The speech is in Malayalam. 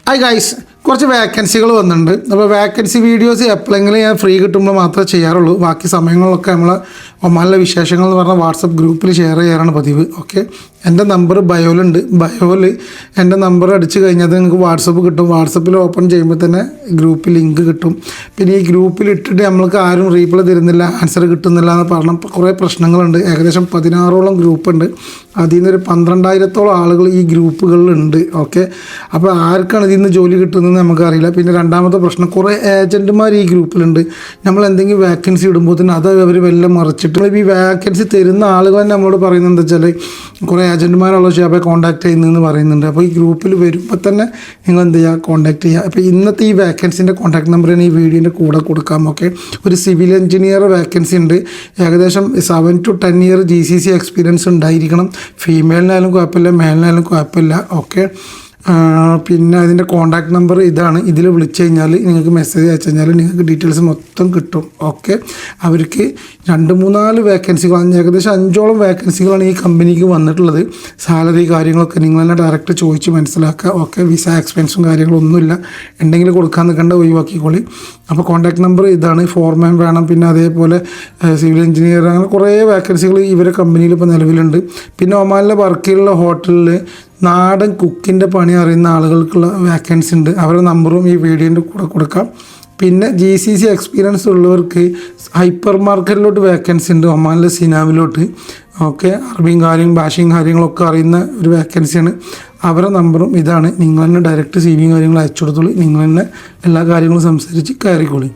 ഹായ് ഗൈസ്, കുറച്ച് വേക്കൻസികൾ വന്നിട്ടുണ്ട്. അപ്പോൾ വേക്കൻസി വീഡിയോസ് എപ്പോഴെങ്കിലും ഞാൻ ഫ്രീ കിട്ടുമ്പോൾ മാത്രമേ ചെയ്യാറുള്ളൂ. ബാക്കി സമയങ്ങളിലൊക്കെ നമ്മൾ ഒമാനിലെ വിശേഷങ്ങൾ എന്ന് പറഞ്ഞാൽ വാട്സപ്പ് ഗ്രൂപ്പിൽ ഷെയർ ചെയ്യാറാണ് പതിവ്. ഓക്കെ, എൻ്റെ നമ്പർ ബയോയിലുണ്ട്. ബയോയിൽ എൻ്റെ നമ്പർ അടിച്ച് കഴിഞ്ഞാൽ നിങ്ങൾക്ക് വാട്സപ്പ് കിട്ടും. വാട്സപ്പിൽ ഓപ്പൺ ചെയ്യുമ്പോൾ തന്നെ ഗ്രൂപ്പിൽ ലിങ്ക് കിട്ടും. പിന്നെ ഈ ഗ്രൂപ്പിൽ ഇട്ടിട്ട് നമ്മൾക്ക് ആരും റീപ്ലൈ തരുന്നില്ല, ആൻസർ കിട്ടുന്നില്ല എന്ന് പറഞ്ഞ കുറേ പ്രശ്നങ്ങളുണ്ട്. ഏകദേശം 16ഓളം ഗ്രൂപ്പുണ്ട്. അതിൽ നിന്നൊരു 12,000-ഓളം ആളുകൾ ഈ ഗ്രൂപ്പുകളിലുണ്ട്. ഓക്കെ, അപ്പോൾ ആർക്കാണ് ഇതിൽ നിന്ന് ജോലി കിട്ടുന്നത് നമുക്കറിയില്ല. പിന്നെ രണ്ടാമത്തെ പ്രശ്നം, കുറേ ഏജൻറ്റുമാർ ഈ ഗ്രൂപ്പിലുണ്ട്. നമ്മൾ എന്തെങ്കിലും വേക്കൻസി ഇടുമ്പോൾ തന്നെ അത് അവർ വല്ല മറിച്ചിട്ട് ഈ വേക്കൻസി തരുന്ന ആളുകൾ തന്നെ നമ്മളോട് പറയുന്നത് എന്താ വെച്ചാൽ കുറേ ഏജൻറ്റുമാരുള്ള ഷാപ്പെ കോൺടാക്ട് ചെയ്യുന്നതെന്ന് പറയുന്നുണ്ട്. അപ്പോൾ ഈ ഗ്രൂപ്പിൽ വരുമ്പോൾ തന്നെ നിങ്ങൾ എന്ത് ചെയ്യുക, കോൺടാക്ട് ചെയ്യുക. അപ്പോൾ ഇന്നത്തെ ഈ വേക്കൻസിൻ്റെ കോൺടാക്ട് നമ്പർ ഞാൻ ഈ വീഡിയോൻ്റെ കൂടെ കൊടുക്കാം. ഓക്കെ, ഒരു സിവിൽ എഞ്ചിനീയർ വേക്കൻസി ഉണ്ട്. ഏകദേശം 7 to 10 ഇയർ GCC എക്സ്പീരിയൻസ് ഉണ്ടായിരിക്കണം. ഫീമെയിലിനായാലും കുഴപ്പമില്ല, മെയിലിനായാലും കുഴപ്പമില്ല. ഓക്കെ, പിന്നെ അതിൻ്റെ കോൺടാക്ട് നമ്പർ ഇതാണ്. ഇതിൽ വിളിച്ചു കഴിഞ്ഞാൽ നിങ്ങൾക്ക് മെസ്സേജ് അയച്ചു കഴിഞ്ഞാൽ നിങ്ങൾക്ക് ഡീറ്റെയിൽസ് മൊത്തം കിട്ടും. ഓക്കെ, അവർക്ക് 2-3-4 വേക്കൻസികൾ, ഏകദേശം 5ഓളം വേക്കൻസികളാണ് ഈ കമ്പനിക്ക് വന്നിട്ടുള്ളത്. സാലറി കാര്യങ്ങളൊക്കെ നിങ്ങൾ തന്നെ ഡയറക്റ്റ് ചോദിച്ച് മനസ്സിലാക്കുക. ഓക്കെ, വിസ എക്സ്പെൻസും കാര്യങ്ങളൊന്നുമില്ല, ഉണ്ടെങ്കിൽ കൊടുക്കാൻ നിൽക്കേണ്ട, ഒഴിവാക്കിക്കോളി. അപ്പോൾ കോൺടാക്ട് നമ്പർ ഇതാണ്. ഫോർമാൻ വേണം, പിന്നെ അതേപോലെ സിവിൽ എഞ്ചിനീയർ, അങ്ങനെ കുറേ വേക്കൻസികൾ ഇവരെ കമ്പനിയിൽ ഇപ്പോൾ നിലവിലുണ്ട്. പിന്നെ ഒമാനിലെ വർക്കിലുള്ള ഹോട്ടലിൽ നാടൻ കുക്കിൻ്റെ പണി അറിയുന്ന ആളുകൾക്കുള്ള വേക്കൻസി ഉണ്ട്. അവരുടെ നമ്പറും ഈ വീഡിയോൻ്റെ കൂടെ കൊടുക്കാം. പിന്നെ GCC എക്സ്പീരിയൻസ് ഉള്ളവർക്ക് ഹൈപ്പർ മാർക്കറ്റിലോട്ട് വേക്കൻസി ഉണ്ട്, ഒമാനിലെ സിനാമിലോട്ട്. ഓക്കെ, അറബിയും ഭാഷയും കാര്യങ്ങളൊക്കെ അറിയുന്ന ഒരു വേക്കൻസിയാണ്. അവരുടെ നമ്പറും ഇതാണ്. നിങ്ങൾ തന്നെ ഡയറക്റ്റ് CV കാര്യങ്ങൾ അയച്ചു കൊടുത്തോളൂ. നിങ്ങൾ തന്നെ എല്ലാ കാര്യങ്ങളും സംസാരിച്ച് കയറിക്കോളി.